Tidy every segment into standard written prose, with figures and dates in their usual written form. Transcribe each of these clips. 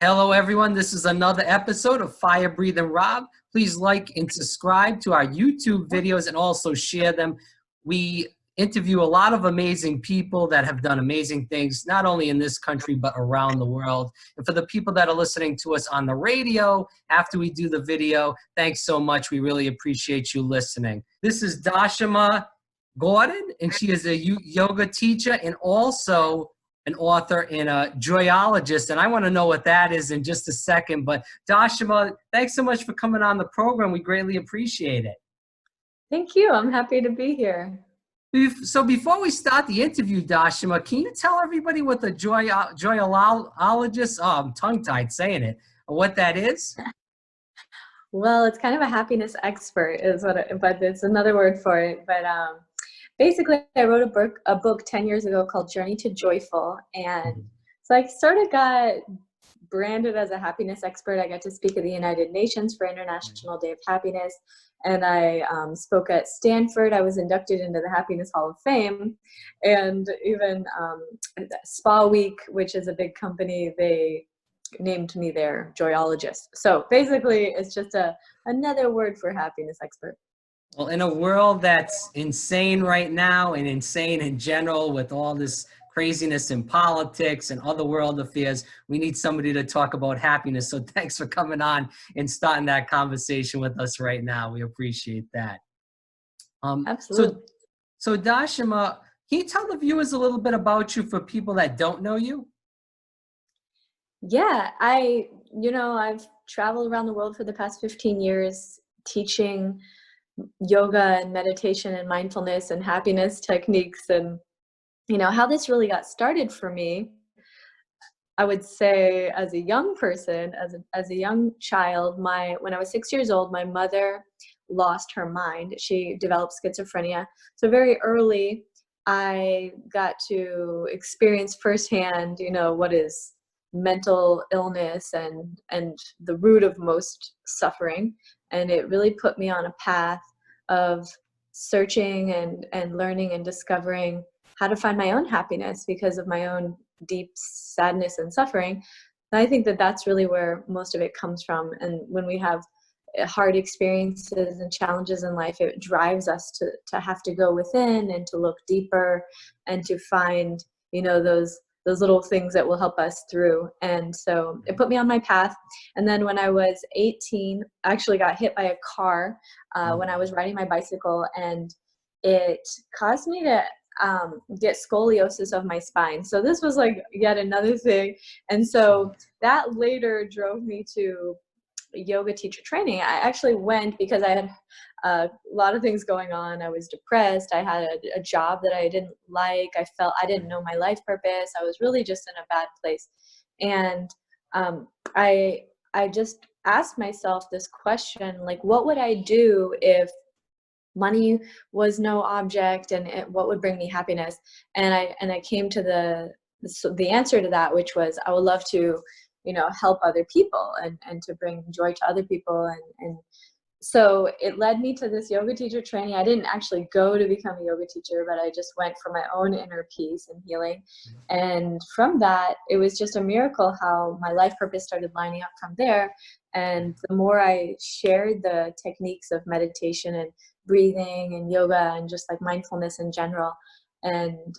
Hello, everyone. This is another episode of Fire Breathing Rob. Please like and subscribe to our YouTube videos and also share them. We interview a lot of amazing people that have done amazing things, not only in this country, but around the world. And for the people that are listening to us on the radio after we do the video, thanks so much. We really appreciate you listening. This is Dashama Gordon, and she is a yoga teacher and also an author and a joyologist, and I want to know what that is in just a second. But Dashama, thanks so much for coming on the program. We greatly appreciate it. Thank you. I'm happy to be here. So before we start the interview, Dashama, can you tell everybody what the joyologist, I'm tongue-tied saying it, what that is? Well, it's kind of a happiness expert is but it's another word for it. But basically, I wrote a book 10 years ago called Journey to Joyful. And so I sort of got branded as a happiness expert. I got to speak at the United Nations for International Day of Happiness. And I spoke at Stanford. I was inducted into the Happiness Hall of Fame. And even Spa Week, which is a big company, they named me their joyologist. So basically, it's just another word for happiness expert. Well, in a world that's insane right now and insane in general with all this craziness in politics and other world affairs, we need somebody to talk about happiness. So thanks for coming on and starting that conversation with us right now. We appreciate that. Absolutely. So Dashama, can you tell the viewers a little bit about you for people that don't know you? Yeah, I've traveled around the world for the past 15 years teaching yoga and meditation and mindfulness and happiness techniques. And how this really got started for me, I would say as a young person, as a young child, when I was 6 years old, my mother lost her mind. She developed schizophrenia. So very early, I got to experience firsthand, what is mental illness and the root of most suffering. And it really put me on a path of searching and learning and discovering how to find my own happiness because of my own deep sadness and suffering. And I think that that's really where most of it comes from. And when we have hard experiences and challenges in life, it drives us to have to go within and to look deeper and to find, those little things that will help us through. And so it put me on my path. And then when I was 18, I actually got hit by a car when I was riding my bicycle, and it caused me to get scoliosis of my spine. So this was like yet another thing. And so that later drove me to yoga teacher training. I actually went because I had a lot of things going on. I was depressed. I had a job that I didn't like. I felt I didn't know my life purpose. I was really just in a bad place. And I just asked myself this question, like, what would I do if money was no object, and what would bring me happiness? And I came to the answer to that, which was I would love to help other people and to bring joy to other people. And so it led me to this yoga teacher training. I didn't actually go to become a yoga teacher, but I just went for my own inner peace and healing. And from that, it was just a miracle how my life purpose started lining up from there. And the more I shared the techniques of meditation and breathing and yoga and just like mindfulness in general, and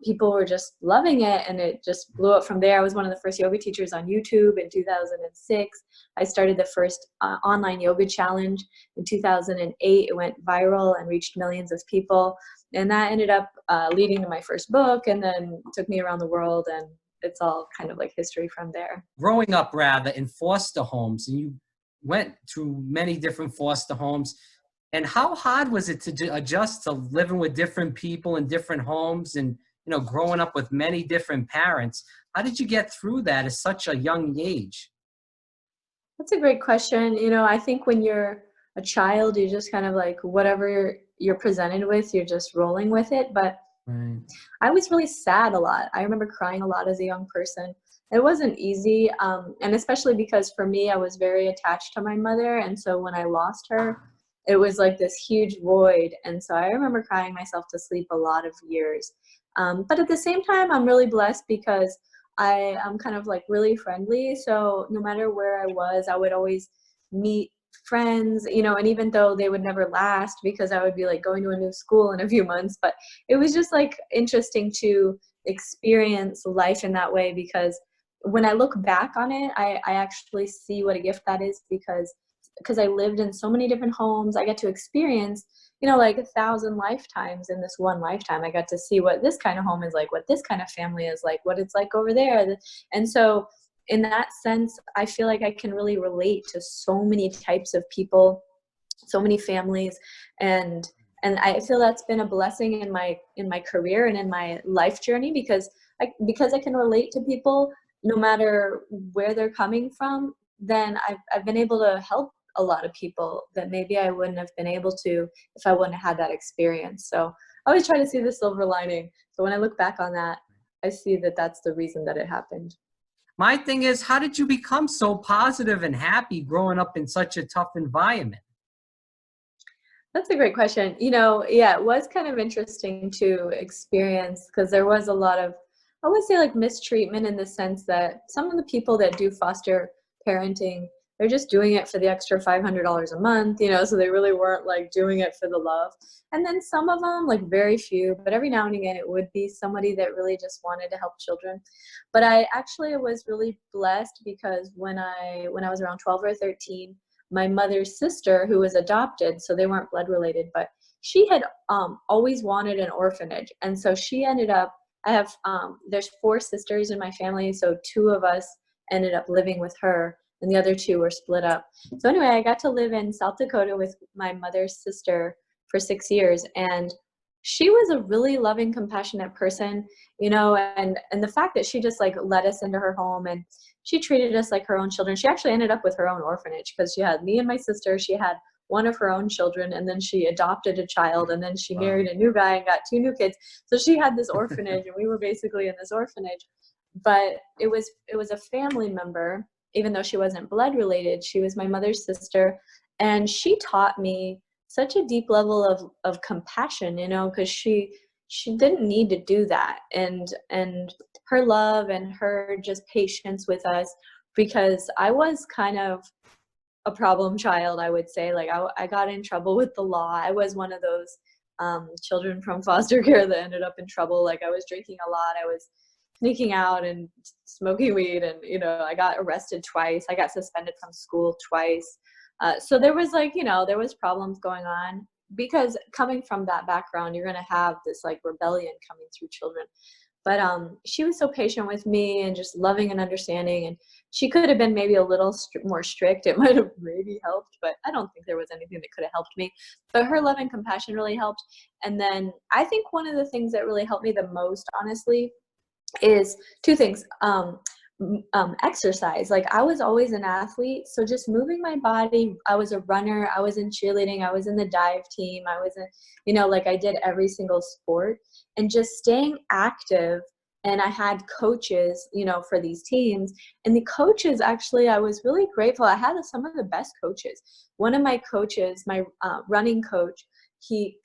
people were just loving it, and it just blew up from there. I was one of the first yoga teachers on YouTube in 2006. I started the first online yoga challenge in 2008. It went viral and reached millions of people, and that ended up leading to my first book, and then took me around the world, and it's all kind of like history from there. Growing up rather in foster homes, and you went through many different foster homes. And how hard was it to adjust to living with different people in different homes and, growing up with many different parents? How did you get through that at such a young age? That's a great question. I think when you're a child, you just kind of like whatever you're presented with, you're just rolling with it. But Right. I was really sad a lot. I remember crying a lot as a young person. It wasn't easy. And especially because for me, I was very attached to my mother. And so when I lost her, it was like this huge void. And so I remember crying myself to sleep a lot of years. But at the same time, I'm really blessed because I'm kind of like really friendly. So no matter where I was, I would always meet friends, you know, and even though they would never last because I would be like going to a new school in a few months, but it was just like interesting to experience life in that way, because when I look back on it, I actually see what a gift that is, because I lived in so many different homes. I get to experience, you know, like 1,000 lifetimes in this one lifetime. I got to see what this kind of home is like, what this kind of family is like, what it's like over there. And so in that sense, I feel like I can really relate to so many types of people, so many families, and I feel that's been a blessing in my career and in my life journey, because I can relate to people no matter where they're coming from. Then I've been able to help a lot of people that maybe I wouldn't have been able to if I wouldn't have had that experience. So I always try to see the silver lining. So when I look back on that, I see that that's the reason that it happened. My thing is, how did you become so positive and happy growing up in such a tough environment? That's a great question. You know, yeah, it was kind of interesting to experience, because there was a lot of, I would say, like mistreatment, in the sense that some of the people that do foster parenting, they're just doing it for the extra $500 a month, you know, so they really weren't like doing it for the love. And then some of them, like very few, but every now and again, it would be somebody that really just wanted to help children. But I actually was really blessed, because when I was around 12 or 13, my mother's sister, who was adopted, so they weren't blood related, but she had always wanted an orphanage. And so she ended up, there's 4 sisters in my family, so 2 of us ended up living with her, and the other 2 were split up. So anyway, I got to live in South Dakota with my mother's sister for 6 years, and she was a really loving, compassionate person, you know, and the fact that she just like let us into her home, and she treated us like her own children. She actually ended up with her own orphanage, because she had me and my sister. She had one of her own children, and then she adopted a child, and then she married a new guy and got 2 new kids. So she had this orphanage, and we were basically in this orphanage. But it was a family member, even though she wasn't blood related. She was my mother's sister, and she taught me such a deep level of compassion, you know, because she didn't need to do that, and her love and her just patience with us, because I was kind of a problem child, I would say. Like I got in trouble with the law. I was one of those children from foster care that ended up in trouble. Like I was drinking a lot. I was sneaking out and smoking weed, and you know, I got arrested twice. I got suspended from school twice. So there was like, you know, there was problems going on, because coming from that background, you're going to have this like rebellion coming through children. But she was so patient with me and just loving and understanding. And she could have been maybe a little more strict. It might have maybe helped, but I don't think there was anything that could have helped me. But her love and compassion really helped. And then I think one of the things that really helped me the most, honestly, is 2 things. Exercise. Like I was always an athlete, so just moving my body. I was a runner, I was in cheerleading, I was in the dive team, I was in, you know, like I did every single sport, and just staying active. And I had coaches, you know, for these teams, and the coaches, actually, I was really grateful. I had some of the best coaches. One of my coaches, my running coach, he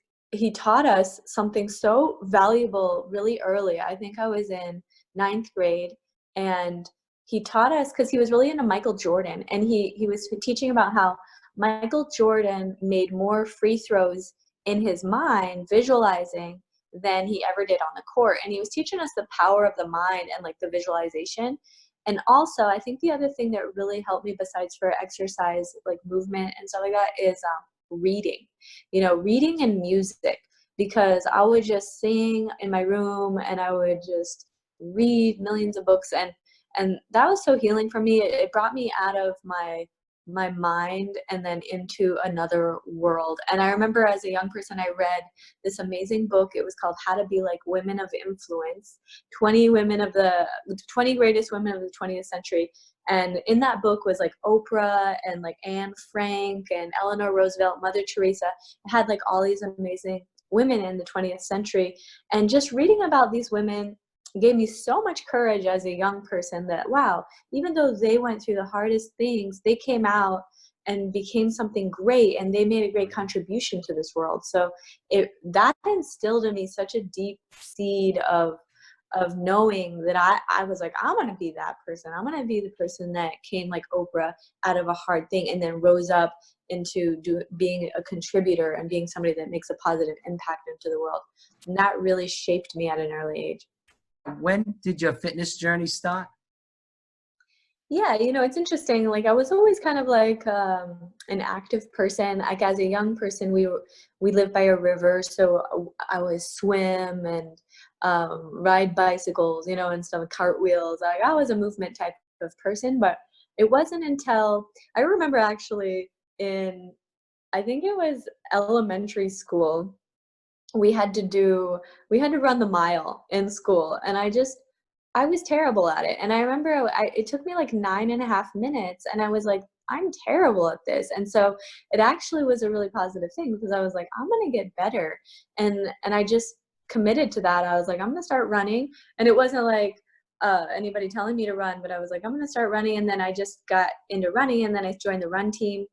taught us something so valuable really early. I think I was in 9th grade, and he taught us, because he was really into Michael Jordan, and he was teaching about how Michael Jordan made more free throws in his mind, visualizing, than he ever did on the court. And he was teaching us the power of the mind and like the visualization. And also, I think the other thing that really helped me, besides for exercise, like movement and stuff like that, is reading, you know, reading and music, because I would just sing in my room, and I would just read millions of books, and that was so healing for me. It brought me out of my mind and then into another world. And I remember as a young person, I read this amazing book. It was called How to Be Like Women of Influence, 20 greatest women of the 20th century. And in that book was like Oprah and like Anne Frank and Eleanor Roosevelt, Mother Teresa. It had like all these amazing women in the 20th century. And just reading about these women gave me so much courage as a young person, that, wow, even though they went through the hardest things, they came out and became something great, and they made a great contribution to this world. So that instilled in me such a deep seed of of knowing that I was like, I want to be that person. I want to be the person that came like Oprah out of a hard thing and then rose up into being a contributor and being somebody that makes a positive impact into the world. And that really shaped me at an early age. When did your fitness journey start? Yeah, it's interesting. Like I was always kind of like an active person. Like as a young person, we lived by a river, so I would swim and ride bicycles, and stuff, cartwheels. Like I was a movement type of person, but it wasn't until I remember actually in I think it was elementary school, we had to run the mile in school, and I was terrible at it. And I remember it took me like 9.5 minutes, and I was like, I'm terrible at this. And so it actually was a really positive thing, because I was like, I'm going to get better. And I just committed to that. I was like, I'm going to start running. And it wasn't like anybody telling me to run, but I was like, I'm going to start running. And then I just got into running, and then I joined the run team,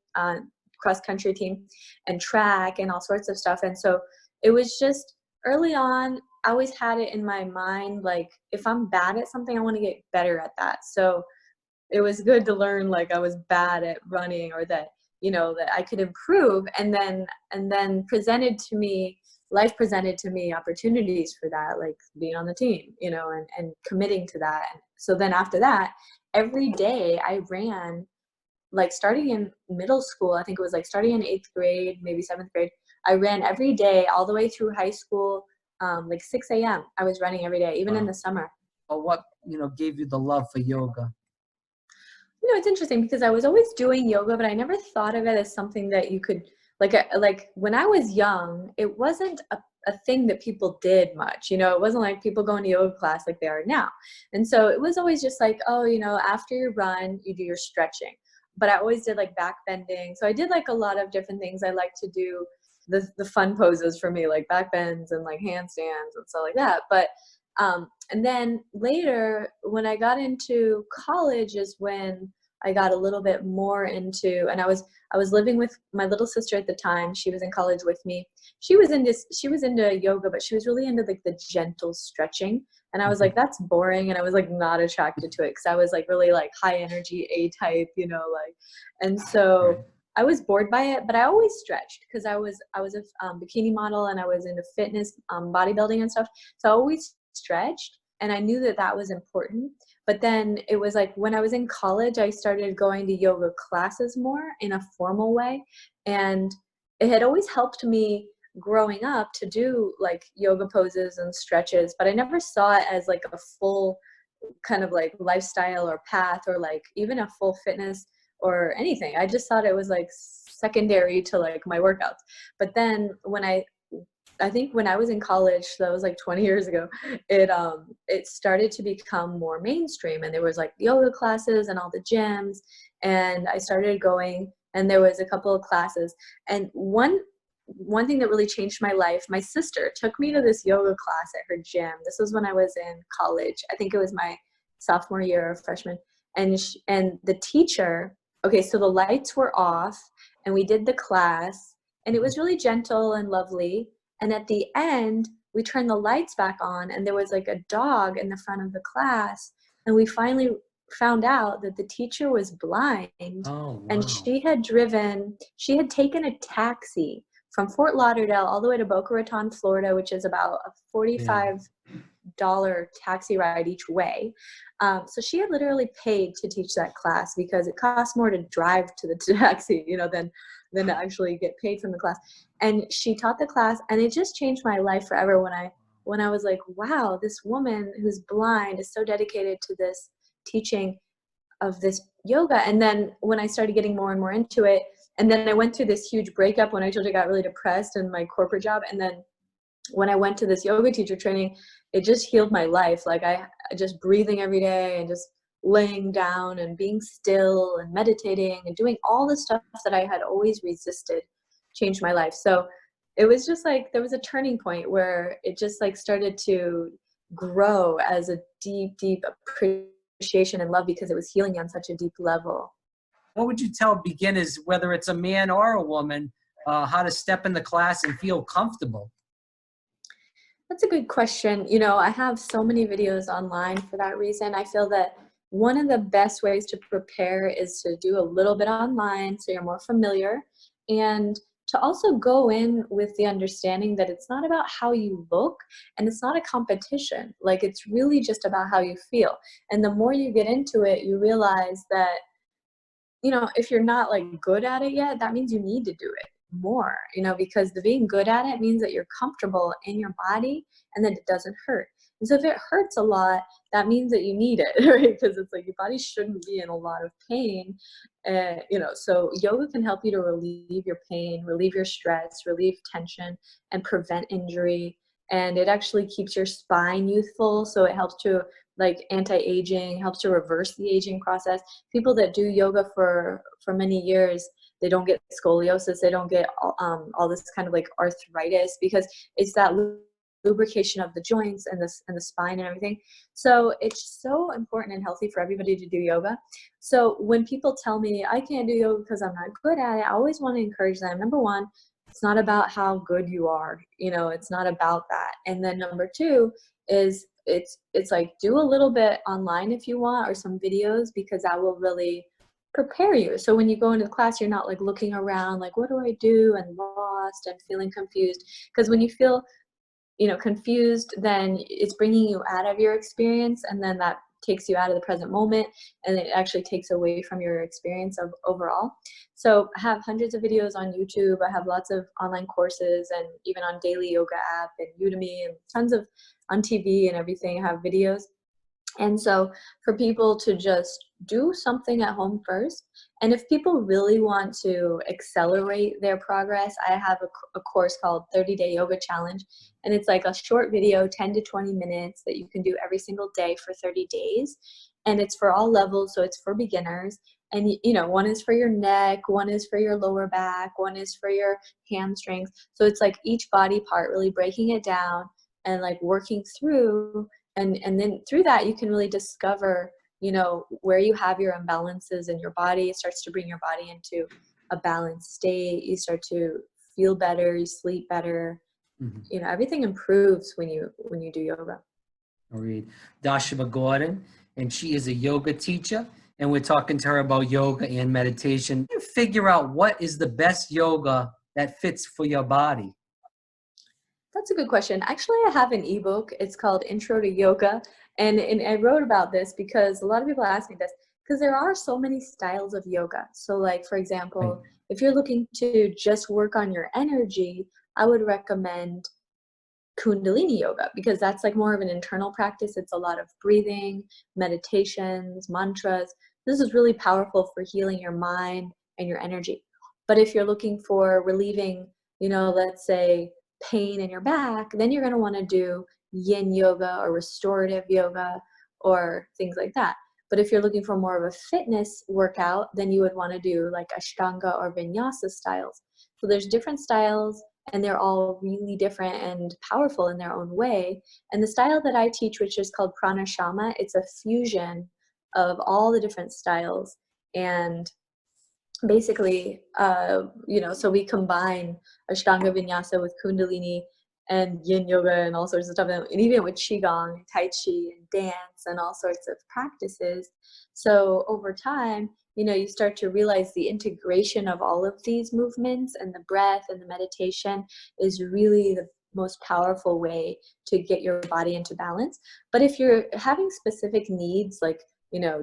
cross country team, and track and all sorts of stuff. And so it was just early on, I always had it in my mind, like, if I'm bad at something, I want to get better at that. So it was good to learn, like, I was bad at running, or that, that I could improve. And then life presented to me opportunities for that, like being on the team, and committing to that. So then after that, every day I ran, like starting in middle school, I think it was like starting in 8th grade, maybe 7th grade, I ran every day all the way through high school, like 6 a.m. I was running every day, even in the summer. Or what, gave you the love for yoga? It's interesting because I was always doing yoga, but I never thought of it as something that you could, like when I was young, it wasn't a thing that people did much, it wasn't like people going to yoga class like they are now. And so it was always just like, oh, after you run, you do your stretching. But I always did like back bending. So I did like a lot of different things. I like to do the fun poses for me, like back bends and like handstands and stuff like that. But and then later, when I got into college, is when I got a little bit more into, and I was living with my little sister at the time. She was in college with me. She was into yoga, but she was really into like the gentle stretching. And I was like, that's boring. And I was like not attracted to it, because I was like really like high energy A type, and so I was bored by it. But I always stretched, because I was a bikini model, and I was into fitness, bodybuilding and stuff. So I always stretched, and I knew that was important. But then it was like when I was in college, I started going to yoga classes more in a formal way. And it had always helped me growing up to do like yoga poses and stretches, but I never saw it as like a full kind of like lifestyle or path, or like even a full fitness or anything. I just thought it was like secondary to like my workouts. But then I think when I was in college, so that was like 20 years ago, it started to become more mainstream, and there was like yoga classes and all the gyms, and I started going, and there was a couple of classes. And one thing that really changed my life, my sister took me to this yoga class at her gym. This was when I was in college. I think it was my sophomore year or freshman. And the teacher, okay, so the lights were off, and we did the class, and it was really gentle and lovely. And at the end, we turned the lights back on, and there was like a dog in the front of the class. And we finally found out that the teacher was blind. Oh, wow. And she had taken a taxi from Fort Lauderdale all the way to Boca Raton, Florida, which is about a $45 taxi ride each way. So she had literally paid to teach that class, because it costs more to drive to the taxi, than to actually get paid from the class. And she taught the class, and it just changed my life forever when I was like, wow, this woman who's blind is so dedicated to this teaching of this yoga. And then when I started getting more and more into it, and then I went through this huge breakup when I told you I got really depressed in my corporate job. And then when I went to this yoga teacher training, it just healed my life. Like I just breathing every day, and just laying down and being still and meditating and doing all the stuff that I had always resisted changed my life. So it was just like, there was a turning point where it just like started to grow as a deep, deep appreciation and love, because it was healing on such a deep level. What would you tell beginners, whether it's a man or a woman, how to step in the class and feel comfortable? That's a good question. I have so many videos online for that reason. I feel that one of the best ways to prepare is to do a little bit online so you're more familiar, and to also go in with the understanding that it's not about how you look and it's not a competition. Like, it's really just about how you feel. And the more you get into it, you realize that if you're not like good at it yet, that means you need to do it more, because the being good at it means that you're comfortable in your body and that it doesn't hurt. And so if it hurts a lot, that means that you need it, right? Because it's like your body shouldn't be in a lot of pain. So yoga can help you to relieve your pain, relieve your stress, relieve tension, and prevent injury. And it actually keeps your spine youthful. So it helps to like anti-aging, helps to reverse the aging process. People that do yoga for many years, they don't get scoliosis, they don't get all this kind of like arthritis, because it's that lubrication of the joints and the spine and everything. So it's so important and healthy for everybody to do yoga. So when people tell me I can't do yoga because I'm not good at it, I always want to encourage them. Number one, it's not about how good you are, it's not about that. And then number two is it's like, do a little bit online if you want, or some videos, because that will really prepare you. So when you go into the class, you're not like looking around like, what do I do, and lost and feeling confused. Because when you feel confused, then it's bringing you out of your experience, and then that takes you out of the present moment, and it actually takes away from your experience of overall. So I have hundreds of videos on YouTube. I have lots of online courses, and even on Daily Yoga app and Udemy, and tons of on TV and everything, I have videos. And so for people to just do something at home first, and if people really want to accelerate their progress, I have a course called 30-Day Yoga Challenge. And it's like a short video, 10 to 20 minutes, that you can do every single day for 30 days. And it's for all levels, so it's for beginners. And one is for your neck, one is for your lower back, one is for your hamstrings. So it's like each body part, really breaking it down and like working through. And then through that, you can really discover, where you have your imbalances in your body. It starts to bring your body into a balanced state. You start to feel better, you sleep better. Mm-hmm. Everything improves when you do yoga. I'll read Dashama Gordon, and she is a yoga teacher, and we're talking to her about yoga and meditation. You figure out what is the best yoga that fits for your body. That's a good question. Actually, I have an ebook. It's called Intro to Yoga. And I wrote about this because a lot of people ask me this, because there are so many styles of yoga. So like, for example, if you're looking to just work on your energy, I would recommend Kundalini yoga, because that's like more of an internal practice. It's a lot of breathing, meditations, mantras. This is really powerful for healing your mind and your energy. But if you're looking for relieving, let's say pain in your back, then you're going to want to do yin yoga or restorative yoga or things like that. But if you're looking for more of a fitness workout, then you would want to do like Ashtanga or Vinyasa styles. So there's different styles, and they're all really different and powerful in their own way. And the style that I teach, which is called Pranashama, it's a fusion of all the different styles. And basically, so we combine Ashtanga Vinyasa with Kundalini and Yin Yoga and all sorts of stuff, and even with Qigong, Tai Chi, and dance, and all sorts of practices. So over time, you start to realize the integration of all of these movements, and the breath and the meditation is really the most powerful way to get your body into balance. But if you're having specific needs, like,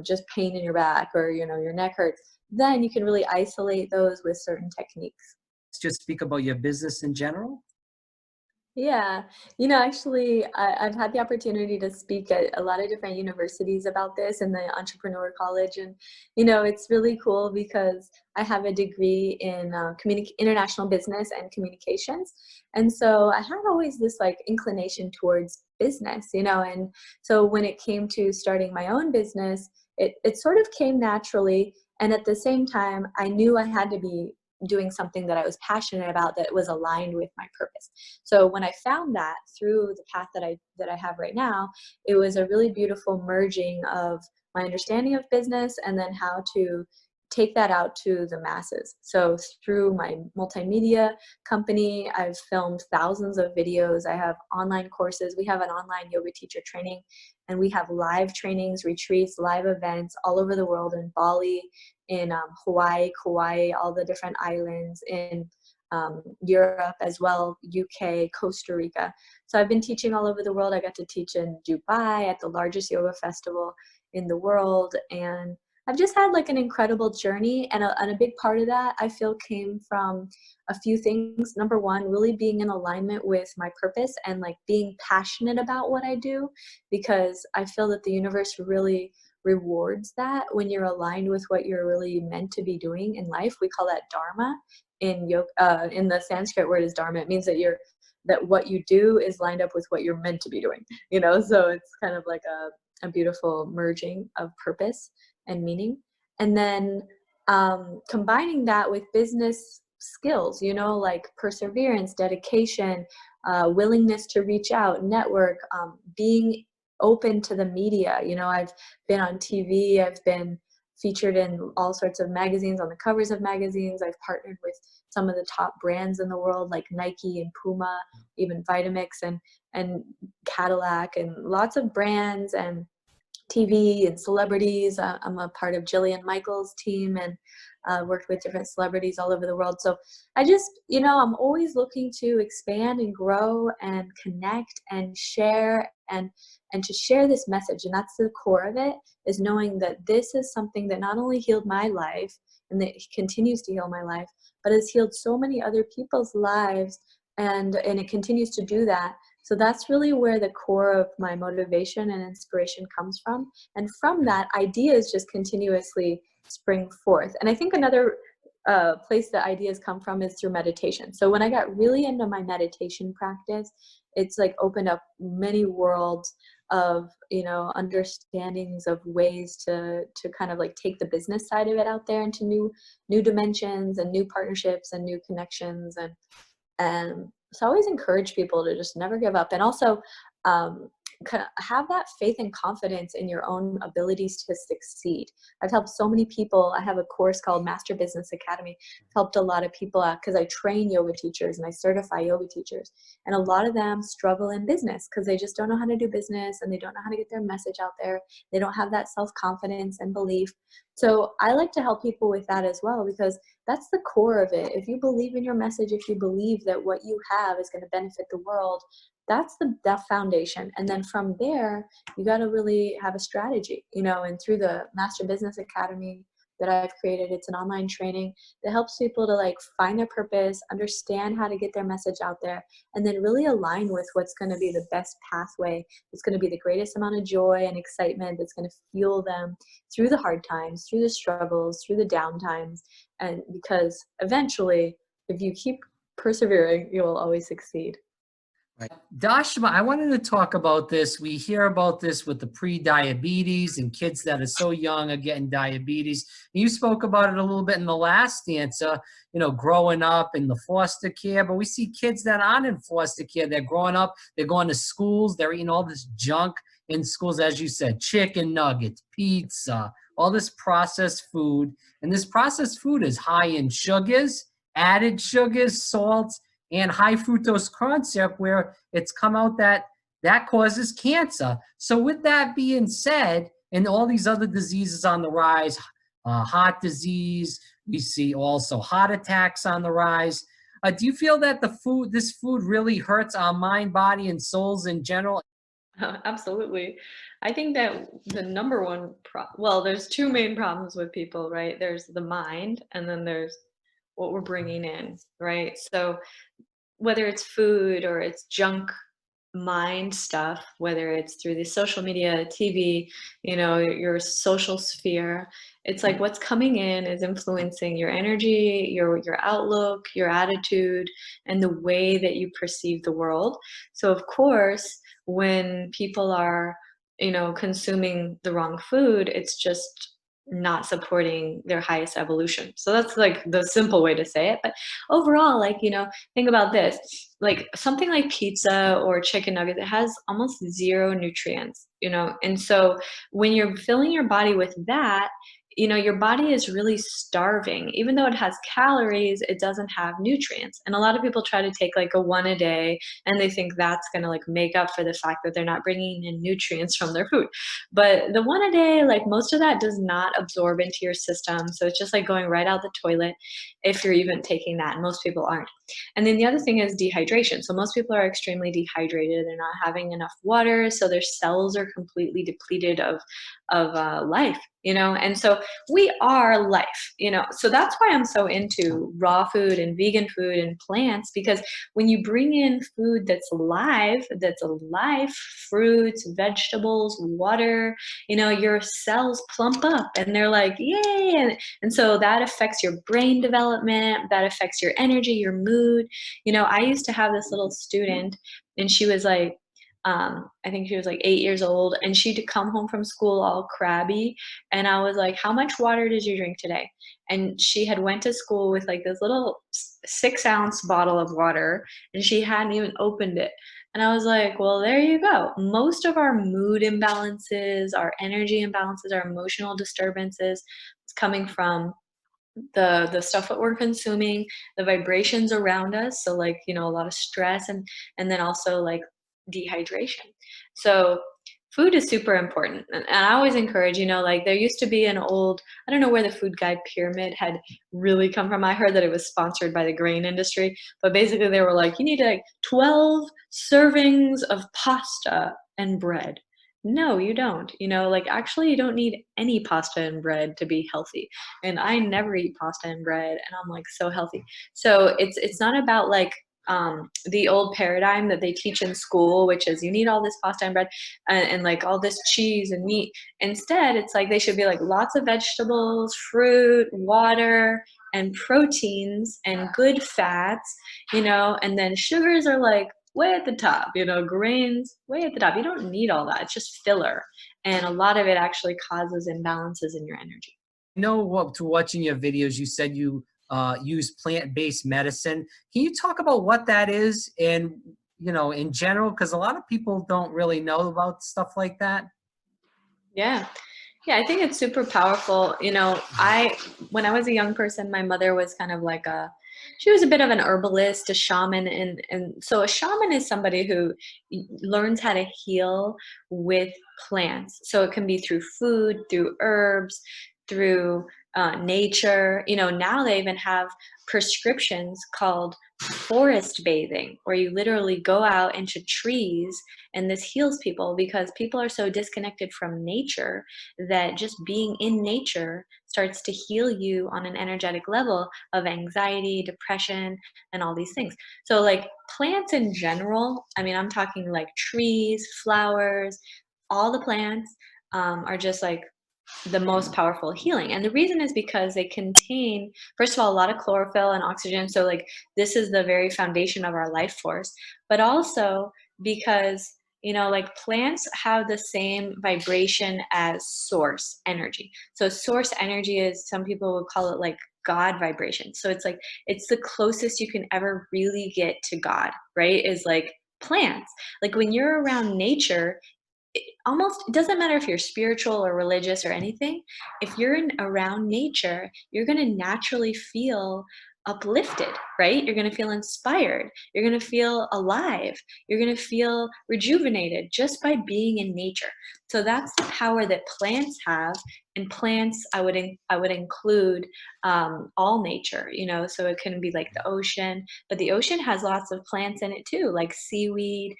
just pain in your back, or, your neck hurts, then you can really isolate those with certain techniques. Let's just speak about your business in general. Yeah, actually, I've had the opportunity to speak at a lot of different universities about this in the entrepreneur college. And, it's really cool because I have a degree in international business and communications. And so I had always this like inclination towards business, and so when it came to starting my own business, it sort of came naturally. And at the same time, I knew I had to be doing something that I was passionate about, that was aligned with my purpose. So when I found that through the path that I have right now, it was a really beautiful merging of my understanding of business, and then how to take that out to the masses. So through my multimedia company, I've filmed thousands of videos. I have online courses. We have an online yoga teacher training, and we have live trainings, retreats, live events all over the world, in Bali, in Hawaii, Kauai, all the different islands, in Europe as well, UK, Costa Rica. So I've been teaching all over the world. I got to teach in Dubai at the largest yoga festival in the world. And I've just had like an incredible journey. And a big part of that, I feel, came from a few things. Number one, really being in alignment with my purpose and like being passionate about what I do, because I feel that the universe really rewards that when you're aligned with what you're really meant to be doing in life. We call that dharma in yoga. In the Sanskrit word is dharma. It means that what you do is lined up with what you're meant to be doing, you know? So it's kind of like a beautiful merging of purpose and meaning. And then combining that with business skills, you know, like perseverance, dedication, willingness to reach out, network, being open to the media. You know, I've been on TV, I've been featured in all sorts of magazines, on the covers of magazines. I've partnered with some of the top brands in the world, like Nike and Puma, even Vitamix and Cadillac, and lots of brands and TV and celebrities. I'm a part of Jillian Michaels' team, and worked with different celebrities all over the world. So I just, you know, I'm always looking to expand and grow and connect and share, and to share this message. And that's the core of it, is knowing that this is something that not only healed my life and that continues to heal my life, but has healed so many other people's lives, and it continues to do that. So that's really where the core of my motivation and inspiration comes from. And from that, ideas just continuously spring forth. And I think another place that ideas come from is through meditation. So when I got really into my meditation practice, it's like opened up many worlds of, you know, understandings of ways to kind of like take the business side of it out there into new dimensions and new partnerships and new connections. And so I always encourage people to just never give up, and also have that faith and confidence in your own abilities to succeed. I've helped so many people. I have a course called Master Business Academy. I've helped a lot of people out because I train yoga teachers and I certify yoga teachers. And a lot of them struggle in business because they just don't know how to do business, and they don't know how to get their message out there. They don't have that self-confidence and belief. So I like to help people with that as well, because that's the core of it. If you believe in your message, if you believe that what you have is going to benefit the world, that's the foundation. And then from there, you got to really have a strategy, you know. And through the Master Business Academy that I've created, it's an online training that helps people to like find their purpose, understand how to get their message out there, and then really align with what's going to be the best pathway. It's going to be the greatest amount of joy and excitement that's going to fuel them through the hard times, through the struggles, through the down times. And because eventually, if you keep persevering, you will always succeed. Right. Dashama, I wanted to talk about this. We hear about this with the pre-diabetes and kids that are so young are getting diabetes. You spoke about it a little bit in the last answer, you know, growing up in the foster care, but we see kids that aren't in foster care. They're growing up, they're going to schools, they're eating all this junk in schools, as you said, chicken nuggets, pizza, all this processed food. And this processed food is high in sugars, added sugars, salts, and high fructose corn syrup, where it's come out that that causes cancer. So with that being said, and all these other diseases on the rise, heart disease, we see also heart attacks on the rise. Do you feel that this food really hurts our mind, body, and souls in general? Absolutely. I think that the number one well, there's two main problems with people, right? There's the mind, and then there's what we're bringing in, right? So whether it's food or it's junk mind stuff, whether it's through the social media, TV, you know, your social sphere, it's like what's coming in is influencing your energy, your outlook, your attitude, and the way that you perceive the world. So of course, when people are, you know, consuming the wrong food, it's just not supporting their highest evolution. So that's like the simple way to say it. But overall, like, you know, think about this, like something like pizza or chicken nuggets, it has almost zero nutrients, you know. And so when you're filling your body with that, your body is really starving. Even though it has calories, it doesn't have nutrients. And a lot of people try to take like a one a day, and they think that's going to like make up for the fact that they're not bringing in nutrients from their food. But the one a day, like most of that does not absorb into your system. So it's just like going right out the toilet if you're even taking that. And most people aren't. And then the other thing is dehydration. So most people are extremely dehydrated. They're not having enough water. So their cells are completely depleted of life, and so we are life, so that's why I'm so into raw food and vegan food and plants, because when you bring in food that's alive, fruits, vegetables, water, your cells plump up and they're like, yay. And so that affects your brain development, that affects your energy, your mood. I used to have this little student, and she was like, I think she was like 8 years old, and she'd come home from school all crabby. And I was like, how much water did you drink today? And she had went to school with like this little 6-ounce bottle of water, and she hadn't even opened it. And I was like, well, there you go. Most of our mood imbalances, our energy imbalances, our emotional disturbances, it's coming from the stuff that we're consuming, the vibrations around us. So like, a lot of stress, and then also like dehydration. So food is super important. And I always encourage, like there used to be an old, I don't know where the food guide pyramid had really come from. I heard that it was sponsored by the grain industry, but basically they were like, you need like 12 servings of pasta and bread. No, you don't. Like actually you don't need any pasta and bread to be healthy. And I never eat pasta and bread, and I'm like so healthy. So it's not about like the old paradigm that they teach in school, which is you need all this pasta and bread and like all this cheese and meat. Instead, it's like they should be like lots of vegetables, fruit, water, and proteins and good fats, and then sugars are like way at the top, grains way at the top. You don't need all that. It's just filler. And a lot of it actually causes imbalances in your energy. What to watching your videos, you said you use plant-based medicine. Can you talk about what that is and, in general, because a lot of people don't really know about stuff like that? Yeah. Yeah, I think it's super powerful. When I was a young person, my mother was kind of like she was a bit of an herbalist, a shaman. And so a shaman is somebody who learns how to heal with plants. So it can be through food, through herbs, through nature. Now they even have prescriptions called forest bathing, where you literally go out into trees, and this heals people because people are so disconnected from nature that just being in nature starts to heal you on an energetic level of anxiety, depression, and all these things. So like plants in general, I mean, I'm talking like trees, flowers, all the plants are just like the most powerful healing. And the reason is because they contain, first of all, a lot of chlorophyll and oxygen. So like this is the very foundation of our life force, but also because like plants have the same vibration as source energy. So source energy is, some people would call it like God vibration. So it's like it's the closest you can ever really get to God, right? Is like plants. Like when you're around nature, it doesn't matter if you're spiritual or religious or anything. If you're around nature, you're going to naturally feel uplifted, right? You're going to feel inspired. You're going to feel alive. You're going to feel rejuvenated just by being in nature. So that's the power that plants have. And plants, I would include all nature, so it can be like the ocean, but the ocean has lots of plants in it too, like seaweed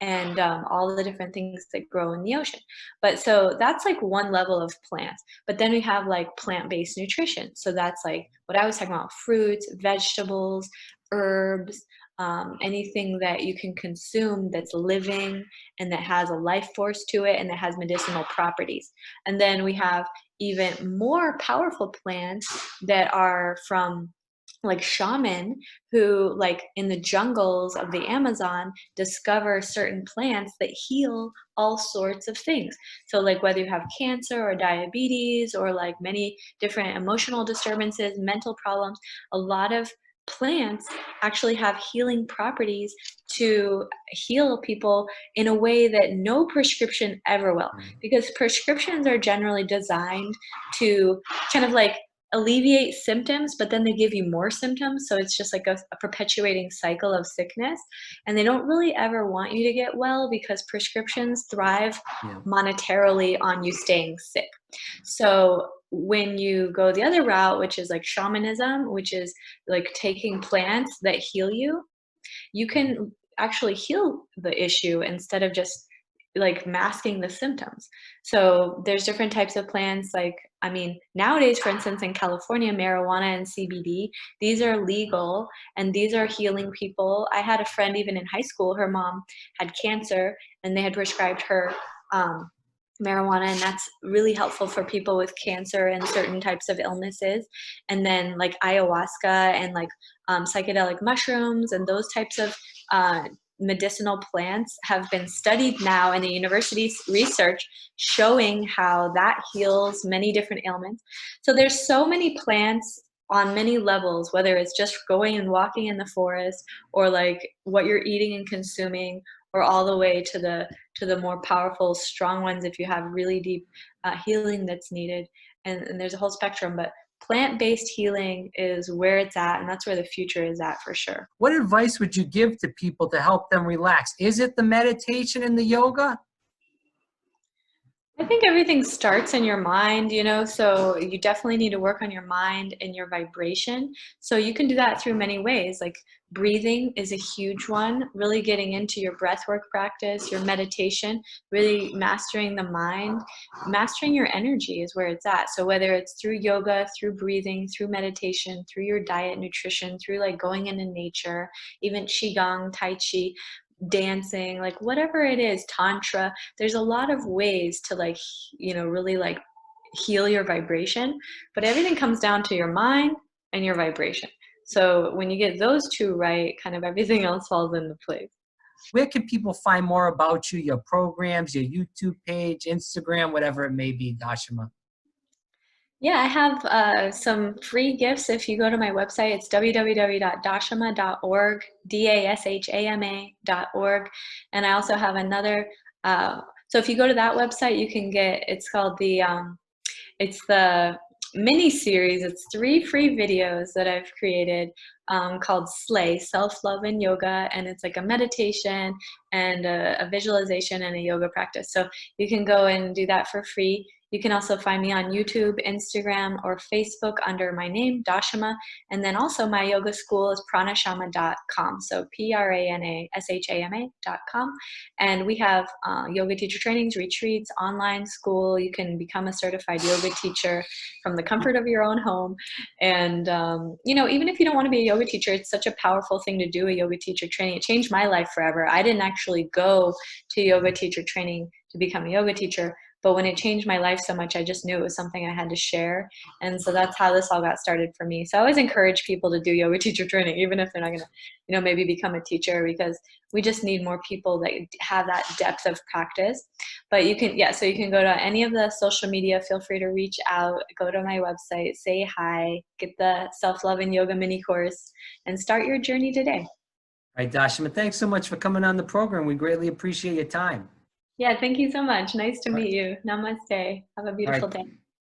and all the different things that grow in the ocean. But so that's like one level of plants. But then we have like plant-based nutrition. So that's like what I was talking about: fruits, vegetables, herbs, anything that you can consume that's living and that has a life force to it and that has medicinal properties. And then we have even more powerful plants that are from like shaman, who like in the jungles of the Amazon discover certain plants that heal all sorts of things. So like whether you have cancer or diabetes or like many different emotional disturbances, mental problems, a lot of plants actually have healing properties to heal people in a way that no prescription ever will. Because prescriptions are generally designed to kind of like alleviate symptoms, but then they give you more symptoms. So it's just like a perpetuating cycle of sickness. And they don't really ever want you to get well because prescriptions thrive Yeah. monetarily on you staying sick. So when you go the other route, which is like shamanism, which is like taking plants that heal you, you can actually heal the issue instead of just like masking the symptoms. So there's different types of plants. Like, I mean, nowadays, for instance, in California, marijuana and CBD, these are legal and these are healing people. I had a friend even in high school, her mom had cancer and they had prescribed her marijuana, and that's really helpful for people with cancer and certain types of illnesses. And then like ayahuasca and like psychedelic mushrooms and those types of medicinal plants have been studied now in the university's research showing how that heals many different ailments. So there's so many plants on many levels, whether it's just going and walking in the forest or like what you're eating and consuming, or all the way to the more powerful, strong ones if you have really deep healing that's needed. And there's a whole spectrum, but plant-based healing is where it's at, and that's where the future is at for sure. What advice would you give to people to help them relax? Is it the meditation and the yoga? I think everything starts in your mind, you know, so you definitely need to work on your mind and your vibration. So you can do that through many ways. Like breathing is a huge one, really getting into your breath work practice, your meditation, really mastering the mind, mastering your energy is where it's at. So whether it's through yoga, through breathing, through meditation, through your diet, nutrition, through like going into nature, even qigong, tai chi, dancing, like whatever it is, tantra, there's a lot of ways to like, you know, really like heal your vibration, but everything comes down to your mind and your vibration. So when you get those two right, kind of everything else falls into place. Where can people find more about you, your programs, your YouTube page, Instagram, whatever it may be, Dashama? Yeah, I have some free gifts. If you go to my website, it's www.dashama.org, dashama.org. And I also have another, so if you go to that website, you can get, it's called it's the mini series. It's 3 free videos that I've created called Slay, Self-Love and Yoga. And it's like a meditation and a visualization and a yoga practice. So you can go and do that for free. You can also find me on YouTube, Instagram, or Facebook under my name, Dashama. And then also my yoga school is pranashama.com. So pranashama.com. And we have yoga teacher trainings, retreats, online school. You can become a certified yoga teacher from the comfort of your own home. And, you know, even if you don't want to be a yoga teacher, it's such a powerful thing to do, a yoga teacher training. It changed my life forever. I didn't actually go to yoga teacher training to become a yoga teacher. But when it changed my life so much, I just knew it was something I had to share. And so that's how this all got started for me. So I always encourage people to do yoga teacher training, even if they're not going to, you know, maybe become a teacher, because we just need more people that have that depth of practice. But you can, yeah, so you can go to any of the social media, feel free to reach out, go to my website, say hi, get the self-love and yoga mini course, and start your journey today. All right, Dashama, thanks so much for coming on the program. We greatly appreciate your time. Yeah, thank you so much. Nice to All right. meet you. Namaste. Have a All beautiful right. day.